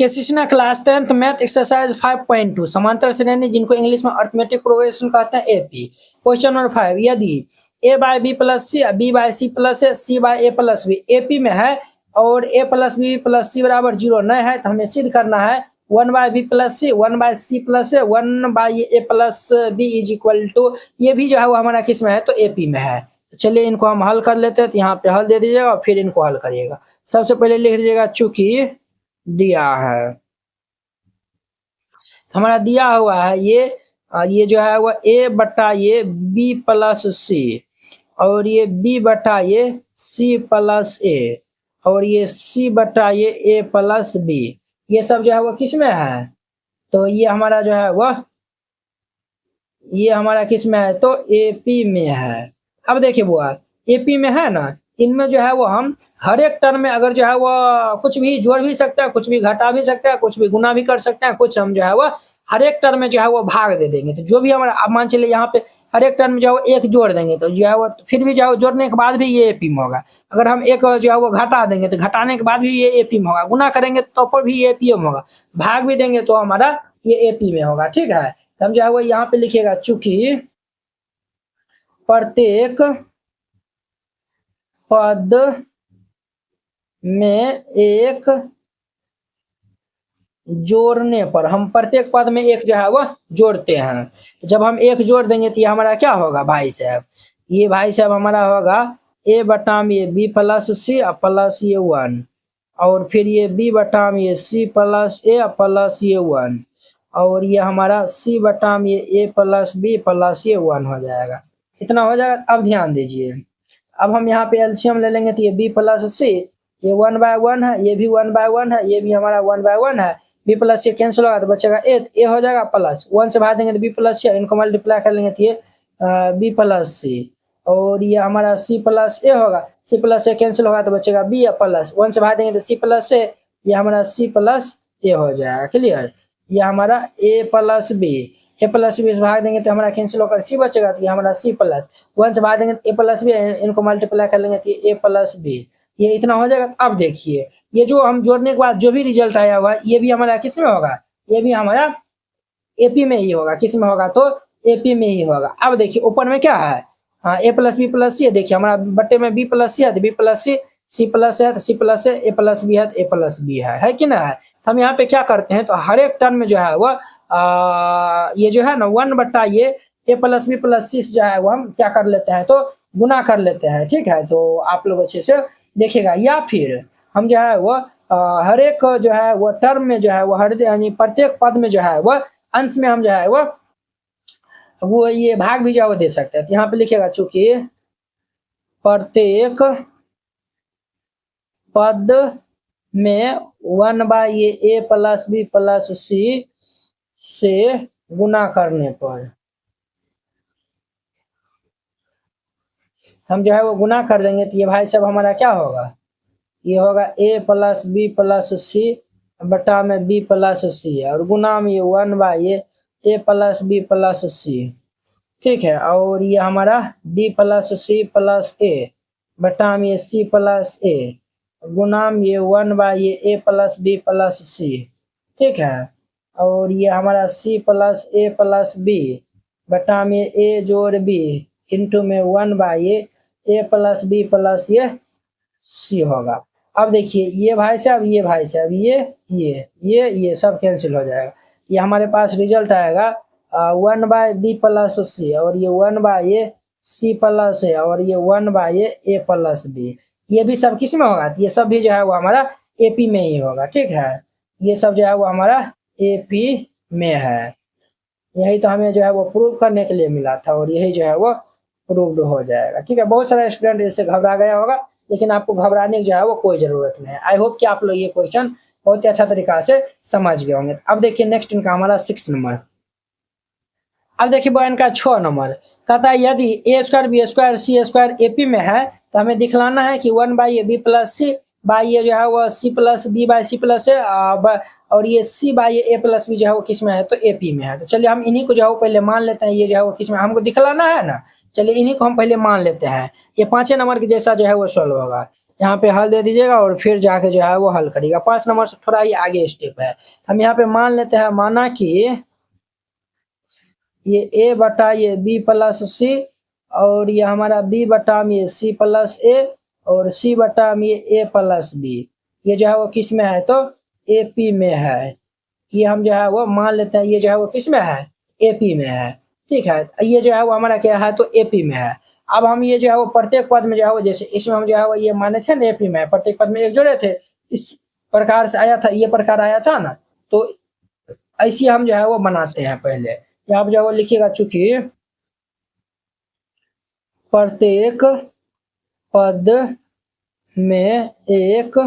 केसिसना class 10th math exercise 5.2 समांतर श्रेणी जिनको इंग्लिश में अर्थमेटिक प्रोग्रेशन कहते हैं एपी। क्वेश्चन नंबर 5, यदि a by b plus c b by c plus है c by a plus b AP में है और a plus b plus c बराबर 0 नहीं है तो हमें सिद्ध करना है 1 by b plus c 1 by c plus है 1 by a plus b is equal to, ये भी जो है वो हमारा किस में है तो एपी में है। चलिए इनको हम हल कर लेते हैं, तो यहाँ पे हल दे दीजिएगा और फिर इनको हल करिएगा। सबसे पहले लिख दीजिएगा चूंकि दिया है, हमारा दिया हुआ है ये जो है वो a बटा ये b प्लस सी और ये b बटा ये c प्लस a और ये c बटा ये a प्लस b, ये सब जो है वो किस में है तो ये हमारा जो है वह ये हमारा किस में है तो एपी में है। अब देखिए बुआ एपी में है ना, इनमें जो है वो हम हर एक टर्म में अगर जो है वो कुछ भी जोड़ भी सकते हैं, कुछ भी घटा भी सकते हैं, कुछ भी गुना भी कर सकते हैं, कुछ हम जो है वो हर एक टर्म में जो है वो भाग दे देंगे। तो जो भी हमारा अब मान चलिए यहाँ पे हर एक टर्म में जो है वो एक जोड़ देंगे तो जो है वो फिर भी जो है वो जोड़ने के बाद भी ये एपी में होगा। अगर हम एक जो है वो घटा देंगे तो घटाने के बाद भी ये एपी में होगा, गुना करेंगे तो पर भी ये एपी में होगा, भाग भी देंगे तो हमारा ये एपी में होगा। ठीक है, तो हम जो है वो यहाँ पे लिखिएगा चूंकि प्रत्येक पद में एक जोड़ने पर, हम प्रत्येक पद में एक जो है वह जोड़ते हैं, जब हम एक जोड़ देंगे तो ये हमारा क्या होगा भाई साहब, ये भाई साहब हमारा होगा a बटाम ये b प्लस सी प्लस ये 1 और फिर ये b बटाम ये c प्लस a प्लस ये 1 और ये हमारा c बटाम ये a प्लस b प्लस ये 1 हो जाएगा। इतना हो जाएगा। अब ध्यान दीजिए, अब हम यहाँ पे एलसीएम ले लेंगे तो ये b प्लस सी ये 1 बाय 1 है, ये भी 1 बाय 1 है, ये भी हमारा 1 बाय 1 है, b प्लस ये कैंसिल होगा तो बचेगा ए हो जाएगा प्लस 1 से भाग देंगे तो b प्लस सी, इनको मल्टीप्लाई कर लेंगे तो ये b प्लस सी और ये हमारा c प्लस ए होगा, c प्लस ए कैंसिल होगा तो बचेगा b प्लस 1 से भाग देंगे तो c प्लस ए, ये हमारा c प्लस ए हो जाएगा। क्लियर, ये हमारा a plus b, a plus b से भाग देंगे तो हमारा कैंसिल होकर सी बचेगा तो ये हमारा सी प्लस 1 से भाग देंगे तो ए प्लस बी, इनको मल्टीप्लाई कर लेंगे तो ये ए प्लस बी, ये इतना हो जाएगा। अब देखिए ये जो हम जोड़ने के बाद जो भी रिजल्ट आया हुआ ये भी हमारा किस में होगा, ये भी हमारा एपी में ही होगा। किस में होगा तो एपी में ही होगा। अब देखिए ऊपर में क्या है, हाँ ए प्लस बी प्लस सी, देखिए हमारा बट्टे में बी प्लस सी है तो बी प्लस सी प्लस है तो सी प्लस है, ए प्लस बी है तो ए प्लस बी है कि ना है। तो हम यहाँ पे क्या करते हैं तो हर एक टर्म में जो है वह ये जो है ना 1 बट्टा ये ए प्लस बी प्लस सी जो है वो हम क्या कर लेते हैं तो गुना कर लेते हैं। ठीक है, तो आप लोग अच्छे से देखिएगा। या फिर हम जो है वो हर एक जो है वो टर्म में जो है वो हर यानी प्रत्येक पद में जो है वो अंश में हम जो है वो ये भाग भी जो है वो दे सकते हैं। तो यहाँ पे लिखिएगा चूंकि प्रत्येक पद में 1 बाय ये ए प्लस बी प्लस सी से गुना करने पर हम जो है वो गुना कर देंगे तो ये भाई साहब हमारा क्या होगा, ये होगा a प्लस बी प्लस सी बटा में b प्लस सी और गुना में ये 1 बाय ये a plus b plus c. ठीक है, और ये हमारा b plus c plus a बटा में ये c प्लस a गुना में ये 1 बाय ये a plus b plus c. ठीक है, और ये हमारा c plus a plus b बटा में a जोड़ b इंटू में 1 बाय ये a प्लस बी प्लस ये c होगा। अब देखिए ये भाई साहब ये सब कैंसिल हो जाएगा, ये हमारे पास रिजल्ट आएगा 1 बाय बी प्लस सी और ये 1 बाय ये सी प्लस है और ये 1 बाय ये ए प्लस बी, ये भी सब किस में होगा, ये सब भी जो है वो हमारा एपी में ही होगा। ठीक है, ये सब जो है वो हमारा एपी में है। यही तो हमें जो है वो प्रूव करने के लिए मिला था और यही जो है वो प्रूव्ड हो जाएगा। ठीक है, बहुत सारा स्टूडेंट इससे घबरा गया होगा, लेकिन आपको घबराने की जो है वो कोई जरूरत नहीं है। आई होप कि आप लोग ये क्वेश्चन बहुत ही अच्छा तरीका से समझ गए होंगे। अब देखिए नेक्स्ट इनका हमारा 6 नंबर। अब देखिए बॉय इनका 6 नंबर कहता है यदि ए स्क्वायर बी स्क्वायर सी स्क्वायर एपी में है तो हमें दिखलाना है कि 1 बाय ये बी प्लस सी बाय ये जो है वो c plus b by c plus है और ये सी बाय ये ए प्लस बी जो है वो किस में है तो एपी में है। तो चलिए हम इन्हीं को जो है वो पहले मान लेते हैं, ये जो है वो किस में हमको दिखलाना है ना, चलिए इन्हीं को हम पहले मान लेते हैं। ये 5 नंबर की जैसा जो है वो सॉल्व होगा। यहाँ पे हल दे दीजिएगा और फिर जाके जो है वो हल करिएगा। 5 नंबर से थोड़ा ही आगे स्टेप है। हम यहाँ पे मान लेते हैं, माना कि ये a बटा ये b प्लस सी, और ये हमारा b बटा में ये c प्लस a, और c बटा में ये a प्लस b, ये जो है वो किस में है, तो AP में है। ये हम जो है वो मान लेते हैं, ये जो है वो किस में है, AP में है। ठीक है, ये जो है वो हमारा क्या है, तो AP में है। अब हम ये जो है वो प्रत्येक पद में जो है वो, जैसे इसमें हम जो है वो ये माने थे ना AP में है, प्रत्येक पद में एक जोड़े थे, इस प्रकार से आया था, ये प्रकार आया था ना, तो ऐसे हम जो है वो बनाते हैं। पहले यहाँ पे जो है वो लिखिएगा, चूंकि प्रत्येक पद में एक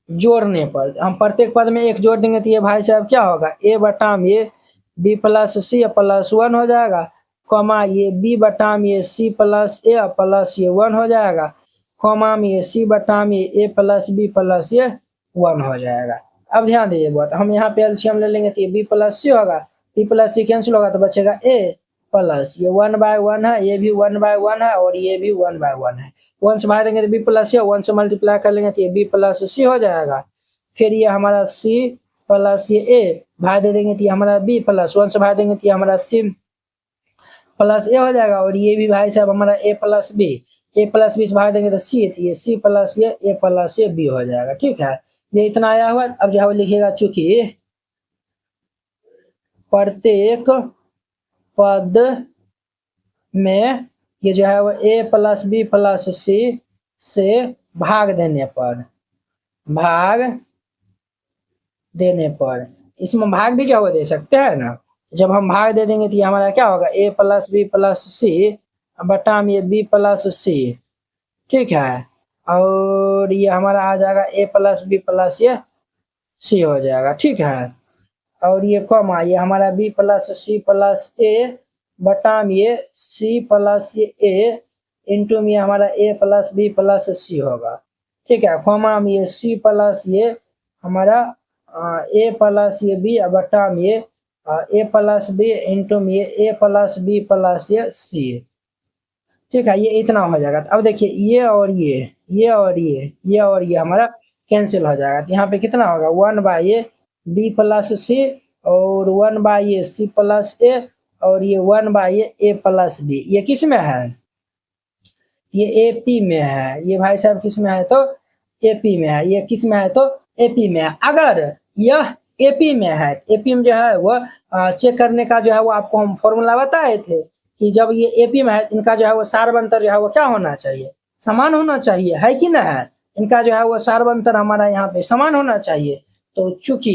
जोड़ने पर, हम प्रत्येक पद में एक जोड़ देंगे तो ये भाई साहब क्या होगा, a बटा में ये b प्लस सी प्लस 1 हो जाएगा, कॉमा ये b बटा में ये c प्लस a प्लस ये 1 हो जाएगा, कॉमा में ये c बटा में ये a प्लस b प्लस ये 1 हो जाएगा। अब ध्यान दीजिए बात, हम यहाँ पे एलसीएम ले लेंगे तो ये b प्लस सी होगा, b प्लस सी कैंसिल होगा तो बचेगा a प्लस ये 1/1 है, ये भी 1/1 है, और ये भी 1/1 है। 1 से भाग देंगे तो b प्लस सी, 1 से मल्टीप्लाई कर लेंगे तो ये b प्लस सी हो जाएगा। फिर ये हमारा c प्लस ये a भाग दे देंगे तो ये हमारा b प्लस 1 से भाग देंगे तो ये हमारा c प्लस a हो जाएगा, और ये भी भाई साहब हमारा a प्लस b से भाग देंगे तो c, तो ये c प्लस ये a प्लस ये b हो जाएगा। ठीक है, ये इतना आया हुआ। अब जो है वो लिखिएगा, चूंकि प्रत्येक पद में ये जो है वो a प्लस b प्लस c से भाग देने पर, इसमें भाग भी क्या हो दे सकते हैं ना, जब हम भाग दे देंगे तो ये हमारा क्या होगा, a प्लस b प्लस सी बटा में ये b प्लस सी। ठीक है, और ये हमारा आ जाएगा a प्लस b प्लस ये c हो जाएगा। ठीक है, और ये कॉमा ये हमारा b plus c plus a बटा में ये c प्लस ये a इंटू में हमारा a प्लस b प्लस c होगा। ठीक है, कॉमा में ये c प्लस ये हमारा a प्लस ये b बटा में ये a प्लस b इंटू में ये a प्लस b प्लस ये c। ठीक है, ये इतना हो जाएगा। अब देखिए ये और ये हमारा कैंसिल हो जाएगा, तो यहाँ पे कितना होगा, 1 ये b प्लस सी और 1 ये c प्लस a और ये 1 ये a प्लस b। ये किस में है, ये AP में है। ये भाई साहब किस में है, तो AP में है। ये किस में है, तो AP में है। अगर यह AP में है, AP में जो है वो चेक करने का जो है वो आपको हम फॉर्मूला बताए थे कि जब ये AP में है, इनका जो है वो सार्वंतर जो है वो क्या होना चाहिए, समान होना चाहिए, है कि ना है। इनका जो है वो सार्वंतर हमारा यहाँ पे समान होना चाहिए। तो चूंकि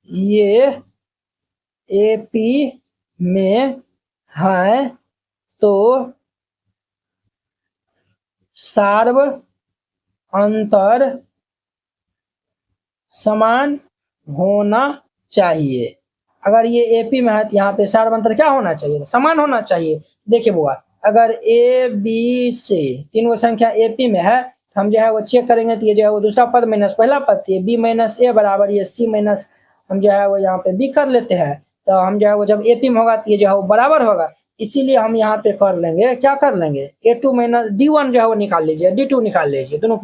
ये AP में है तो सार्वंतर समान होना चाहिए। अगर ये AP में है तो यहाँ पे सार्वंतर क्या होना चाहिए, समान होना चाहिए। देखिए बुआ, अगर A B C तीनों संख्या AP में है तो हम जो है वो चेक करेंगे तो ये जो है वो दूसरा पद माइनस पहला पद, ये B माइनस A बराबर ये C माइनस हम जो है वो यहाँ पे B कर लेते हैं। तो हम जो है वो जब AP में होगा तो ये जो है वो बराबर होगा, इसीलिए हम यहाँ पे कर लेंगे, क्या कर लेंगे, A2 माइनस D1 जो है वो निकाल लीजिए, D2 निकाल लीजिए, दोनों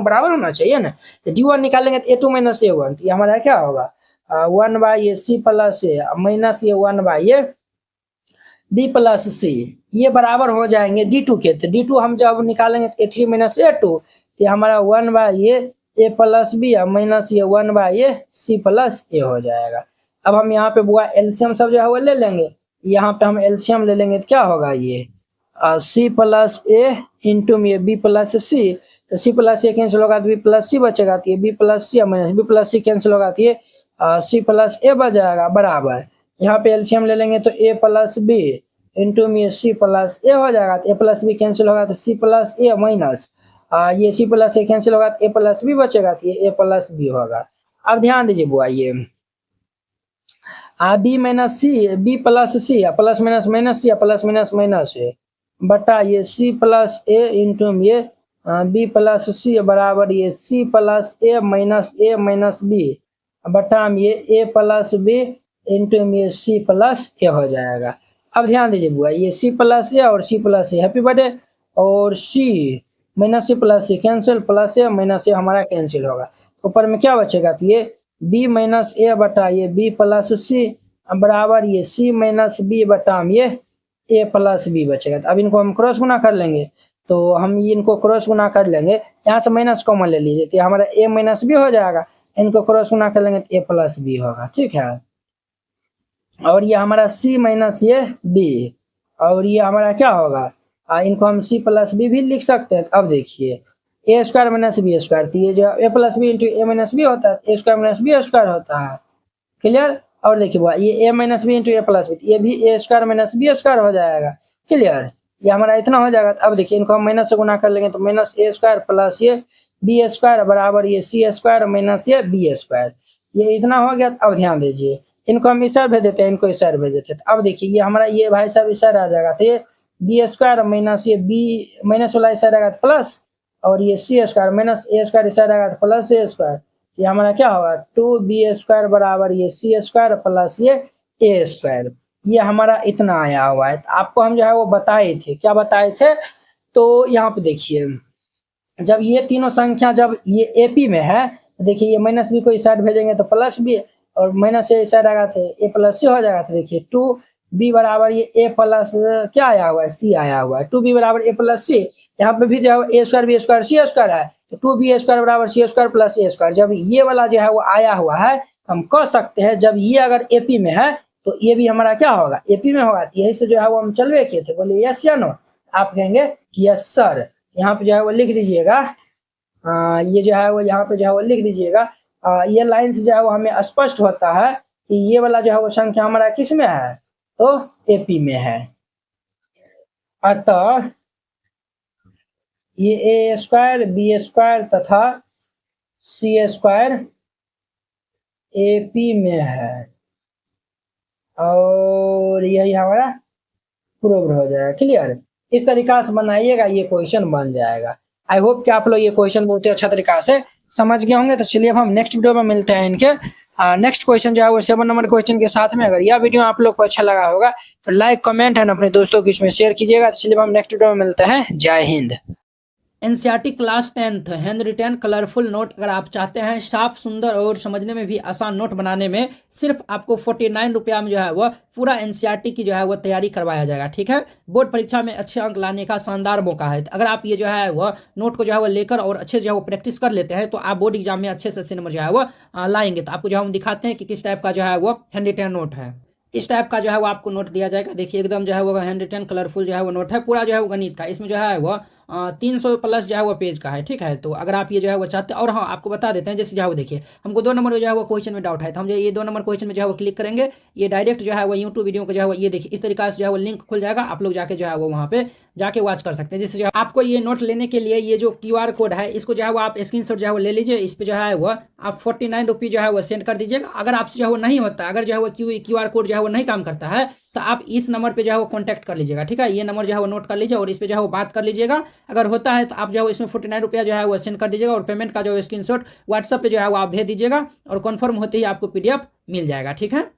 बराबर होना चाहिए ना। तो D1 निकालेंगे तो A2 माइनस A1, तो ये हमारा क्या होगा, 1 ये C प्लस A माइनस ये 1 ये B प्लस C, ये बराबर हो जाएंगे D2 के। तो D2 हम जब निकालेंगे तो A3 माइनस A2, तो हमारा 1 ये A प्लस B माइनस ये 1 ये C प्लस A हो जाएगा। अब हम यहाँ पे बुआ एलसीएम सब जो है वो ले लेंगे, यहाँ पे हम एलसीएम ले लेंगे तो क्या होगा, ये C प्लस A इंटू में B प्लस C, तो C प्लस A कैंसिल होगा तो B प्लस C बचेगा, तो ये B प्लस C माइनस B प्लस C कैंसिल होगा तो ये C प्लस A बच जाएगा बराबर। यहाँ पे एलसीएम ले लेंगे तो A प्लस B इंटू में C प्लस A हो जाएगा, तो A प्लस B कैंसिल होगा तो C प्लस A माइनस ये C प्लस A कैंसिल होगा तो A प्लस B बचेगा, तो ये A प्लस B होगा। अब ध्यान दीजिए बुआ, ये B माइनस C B प्लस C plus minus minus C plus minus minus A बटा ये C प्लस A इंटू ये B प्लस C बराबर ये C plus A minus B बटा ये A प्लस B इंटू ये C प्लस A हो जाएगा। अब ध्यान दीजिए बुआ, ये सी प्लस ए और सी प्लस ए, हैप्पी बर्थडे, और सी माइनस सी प्लस सी कैंसिल, प्लस ए माइनस ए हमारा कैंसिल होगा। ऊपर में क्या बचेगा, तो ये बी माइनस ए बटा ये बी प्लस सी बराबर ये सी माइनस बी बटा ये ए प्लस बी बचेगा। तो अब इनको हम क्रॉस गुना कर लेंगे, तो हम इनको क्रॉस गुना कर लेंगे, यहाँ से माइनस कॉमन ले लीजिए, तो हमारा ए माइनस बी हो जाएगा, इनको क्रॉस गुना कर लेंगे तो ए प्लस बी होगा, ठीक है। और ये हमारा सी माइनस ये बी, और ये हमारा क्या होगा, इनको हम सी प्लस बी भी लिख सकते हैं। अब देखिए ए स्क्वायर माइनस बी स्क्वायर, तो ये जो ए प्लस बी इंटू ए माइनस बी होता है, ए स्क्वायर माइनस बी स्क्वायर होता है, क्लियर। और देखिए बुआ, ये ए माइनस बी इंटू ए प्लस बी, ये भी ए स्क्वायर माइनस बी स्क्वायर हो जाएगा, क्लियर। ये हमारा इतना हो जाएगा। अब देखिए इनको हम माइनस से गुना कर लेंगे, तो माइनस ए स्क्वायर प्लस ये बी स्क्वायर बराबर ये सी स्क्वायर माइनस ये बी स्क्वायर, ये इतना हो गया। अब ध्यान दीजिए, इनको हम इस साइड भेज देते हैं, इनको इस साइड भेज देते हैं। तो अब देखिए ये हमारा ये भाई साहब इस साइड आ जाएगा, तो ये बी स्क्वायर माइनस ये बी माइनस वाला इस साइड आएगा प्लस, और ये सी स्क्वायर माइनस ए स्क्वायर इस साइड आएगा प्लस ए स्क्वायर, ये हमारा क्या होगा 2b स्क्वायर बराबर ये सी स्क्वायर प्लस ये ए स्क्वायर, ये हमारा इतना आया हुआ है। तो आपको हम जो है वो बताए थे, क्या बताए थे, तो यहाँ पे देखिए जब ये तीनों संख्या जब ये एपी में है, तो देखिए ये माइनस बी को इस साइड भेजेंगे तो प्लस बी, और माइनस ए इस साइड आएगा तो ए प्लस सी हो जाएगा। तो देखिए 2b बराबर ये ए प्लस क्या आया हुआ है, सी आया हुआ है, 2b बराबर ए प्लस सी, यहाँ पे भी जो है ए स्क्वायर बी स्क्वायर सी स्क्वायर है, तो 2b स्क्वायर बराबर सी स्क्वायर प्लस ए स्क्वायर। जब ये वाला जो है वो आया हुआ है, हम कह सकते हैं जब ये अगर एपी में है तो ये भी हमारा क्या होगा, एपी में होगा। यही से जो है वो हम चलवे किए थे, बोले यस या नो, आप कहेंगे यस सर। यहाँ पे जो है वो लिख दीजिएगा, ये जो है वो यहाँ पे जो है वो लिख दीजिएगा। ये लाइन से जो है वो हमें स्पष्ट होता है कि ये वाला जो है वो संख्या हमारा किस में है, तो एपी में है। अतः ये ए स्क्वायर बी स्क्वायर तथा सी स्क्वायर एपी में है, और यही हमारा प्रूव हो जाएगा, क्लियर। इस तरीका से बनाइएगा, ये क्वेश्चन बन जाएगा। आई होप कि आप लोग ये क्वेश्चन बहुत ही अच्छा तरीका से समझ गए होंगे। तो चलिए अब हम नेक्स्ट वीडियो में मिलते हैं इनके नेक्स्ट क्वेश्चन जो है वो 7 नंबर क्वेश्चन के साथ में। अगर यह वीडियो आप लोग को अच्छा लगा होगा तो लाइक कमेंट एंड अपने दोस्तों के बीच में शेयर कीजिएगा। तो चलिए हम नेक्स्ट वीडियो में मिलते हैं। जय हिंद। NCERT class 10th hand written colourful note अगर आप चाहते हैं साफ सुंदर और समझने में भी आसान नोट बनाने में, सिर्फ आपको 49 रुपया में जो है वह पूरा एनसीईआरटी की जो है वो तैयारी करवाया जाएगा, ठीक है। बोर्ड परीक्षा में अच्छे अंक लाने का शानदार मौका है। अगर आप ये जो है वह नोट को जो है वो लेकर और अच्छे जो है वो प्रैक्टिस कर लेते हैं तो आप बोर्ड एग्जाम में अच्छे से अच्छे नंबर जो है वो लाएंगे। तो आपको जो हम दिखाते हैं कि किस टाइप का जो है वो हैंड रिटन नोट है। इस टाइप का जो है वो आपको नोट दिया जाएगा। देखिए एकदम जो है वो हैंड रिटन कलरफुल जो है वो नोट है, पूरा जो है वो गणित का। इसमें जो है वो 300 प्लस जो है वो पेज का है, ठीक है। तो अगर आप ये जो है वो चाहते हैं, और हाँ आपको बता देते हैं जैसे जो है वो देखिए हमको 2 नंबर जो है वो क्वेश्चन में डाउट है, तो हम जो ये 2 नंबर क्वेश्चन में जो है वो क्लिक करेंगे, ये डायरेक्ट जो है वो यूट्यूब वीडियो को जो है वो ये देखिए इस तरीके से जो है वो लिंक खुल जाएगा। आप लोग जाके जो है वो वहाँ पे जाके वॉच कर सकते हैं। जिससे जो आपको ये नोट लेने के लिए ये जो QR कोड है इसको जो है वो आप स्क्रीनशॉट जो है वो ले लीजिए। इस पे जो है वो आप 49 रुपये जो है वो सेंड कर दीजिएगा। अगर आपसे जो है वो नहीं होता, अगर जो है वो QR कोड जो है वो नहीं काम करता है तो आप इस नंबर पे जो है वो कॉन्टैक्ट कर लीजिएगा, ठीक है। ये नंबर जो है वो नोट कर लीजिए और इस पे जो है वो बात कर लीजिएगा। अगर होता है तो आप जो है इसमें 49 रुपया जो है वो सेंड कर दीजिएगा और पेमेंट का जो है स्क्रीनशॉट व्हाट्सएप पे जो है वो आप भेज दीजिएगा और कन्फर्म होते ही आपको PDF मिल जाएगा, ठीक है।